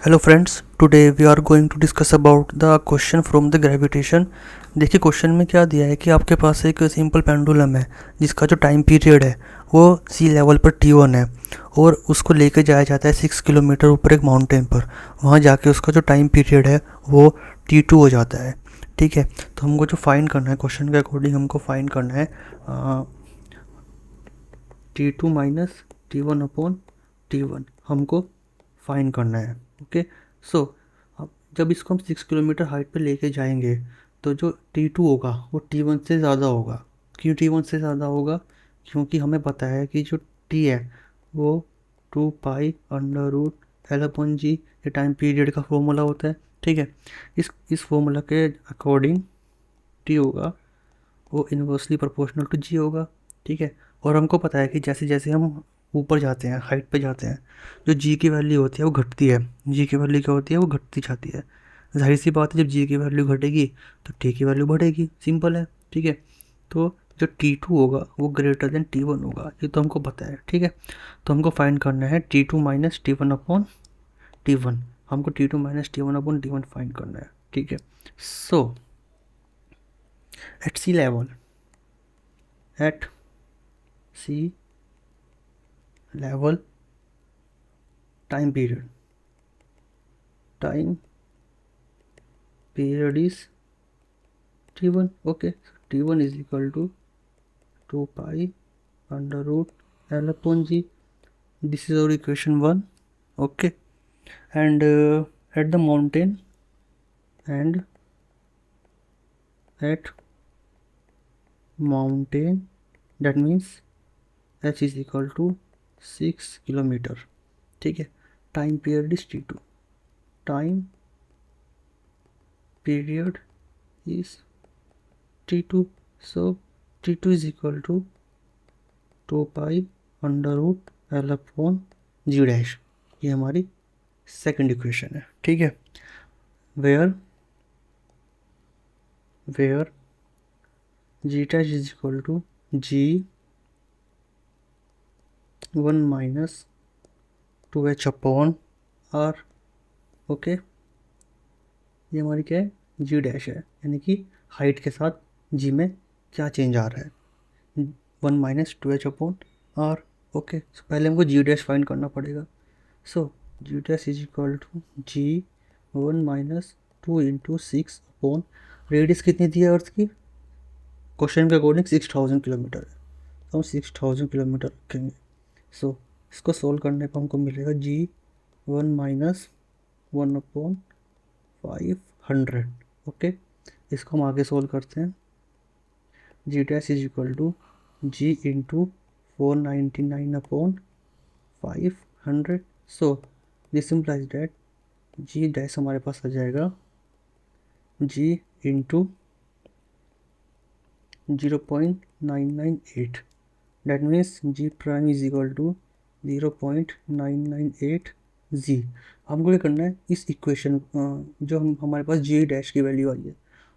Hello friends, today we are going to discuss about the question from the gravitation. देखिए question में क्या दिया है कि आपके पास एक सिंपल पेंडुलम है जिसका जो टाइम पीरियड है वो सी लेवल पर T1 है और उसको लेके जाया जाता है 6 किलोमीटर ऊपर एक माउंटेन पर। वहाँ जाके उसका जो टाइम पीरियड है वो T2 हो जाता है। ठीक है, तो हमको जो फाइंड करना है क्वेश्चन के अकॉर्डिंग हमको फाइंड करना है T2 minus T1 upon T1 हमको फाइंड करना है। ओके, सो अब जब इसको हम 6 किलोमीटर हाइट पे लेके जाएंगे तो जो T2 होगा वो T1 से ज़्यादा होगा। क्यों T1 से ज़्यादा होगा? क्योंकि हमें पता है कि जो T है वो 2 पाई अंडर रूट L/G ये टाइम पीरियड का फॉर्मूला होता है। ठीक है, इस फॉर्मूला के अकॉर्डिंग T होगा वो इन्वर्सली प्रोपोर्शनल टू जी होगा। ठीक है, और हमको पता है कि जैसे जैसे हम ऊपर जाते हैं, हाइट पे जाते हैं, जो जी की वैल्यू होती है वो घटती है। जी की वैल्यू क्या होती है? वो घटती जाती है। जाहिर सी बात है, जब जी की वैल्यू घटेगी तो टी की वैल्यू बढ़ेगी, सिंपल है। ठीक है, तो जो T2 होगा वो ग्रेटर देन T1 होगा, ये तो हमको पता है। ठीक है, तो हमको फाइंड करना है T2 minus T1 upon T1। हमको T2 minus T1 upon T1 find करना है। ठीक है, so at sea level, at sea level time period is T1. Okay, so T1 is equal to 2 pi under root L upon G. This is our equation 1. Okay, and at the mountain and at mountain, that means h is equal to 6 kilometre. ठीक है, time period is T2, time period is T2, so T2 is equal to 2 pi under root L upon g dash. ये हमारी second equation है। ठीक है, where where g dash is equal to G1 minus 2H upon R। Okay, ये हमारी क्या है? जी dash है, यानी कि हाइट के साथ जी में क्या चेंज आ रहा है, 1 minus 2H upon R। Okay, so पहले हमको जी डैश फाइंड करना पड़ेगा। So G dash is equal to G1 minus 2 into 6 upon radius कितनी दी है अर्थ की? क्वेश्चन के अकॉर्डिंग 6000 किलोमीटर है, तो हम 6000 किलोमीटर रखेंगे। सो इसको सोल्व करने पर हमको मिलेगा G1 माइनस 1 अपॉन 500। ओके, इसको हम आगे सोल्व करते हैं। G dash is equal to G into 499 upon 500। So this implies that G dash हमारे पास आ जाएगा G into 0.998। That means G prime is equal to 0.998 G. हमको क्या करना है, इस इक्वेशन जो हमारे पास जी डैश की वैल्यू आई है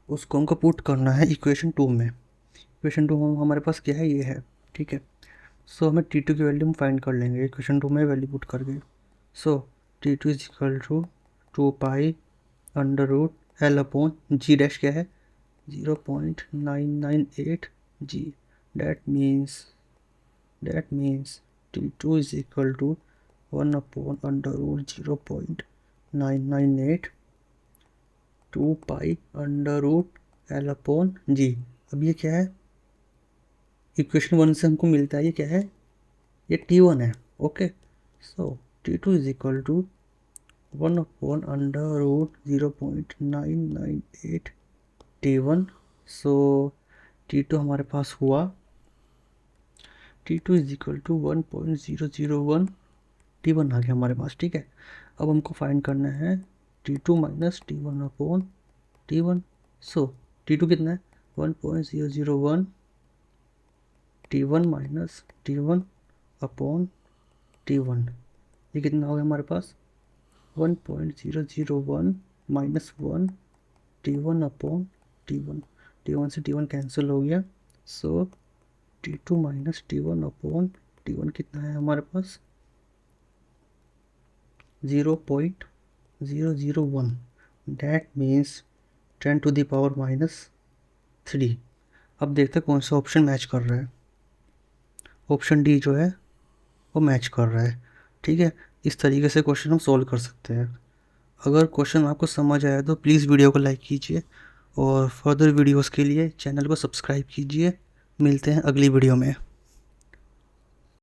उसको हमको पुट करना है इक्वेशन 2 में। इक्वेशन 2 हमारे पास क्या है? ये है। ठीक है, सो हमें T2 की वैल्यू हम फाइंड कर लेंगे इक्वेशन 2 में वैल्यू पुट करके। So T2 is equal to 2 pi under root L upon g dash क्या है? 0.998 G। that means T2 is equal to 1 upon under root 0.998 2 pi under root L upon G। अब ये क्या है? Equation 1 से हमको मिलता है ये क्या है? ये T1 है। Okay, so T2 is equal to 1 upon under root 0.998 T1। So T2 हमारे पास हुआ T2 is equal to 1.001 T1 आ गया हमारे पास। ठीक है, अब हमको फाइंड करना है T2 minus T1 upon T1। So T2 कितना है? 1.001 T1 minus T1 upon T1। ये कितना हो गया हमारे पास? 1.001 minus 1 T1 upon T1। T1 से T1 कैंसिल हो गया। सो T2 minus T1 upon T1 कितना है हमारे पास? 0.998 001, डैट मीन्स 10⁻³ अब देखते हैं कौन सा ऑप्शन मैच कर रहा है। ऑप्शन डी जो है वो मैच कर रहा है। ठीक है, इस तरीके से क्वेश्चन हम सोल्व कर सकते हैं। अगर क्वेश्चन आपको समझ आया तो प्लीज़ वीडियो को लाइक कीजिए और फर्दर वीडियोस के लिए चैनल को सब्सक्राइब कीजिए। मिलते हैं अगली वीडियो में।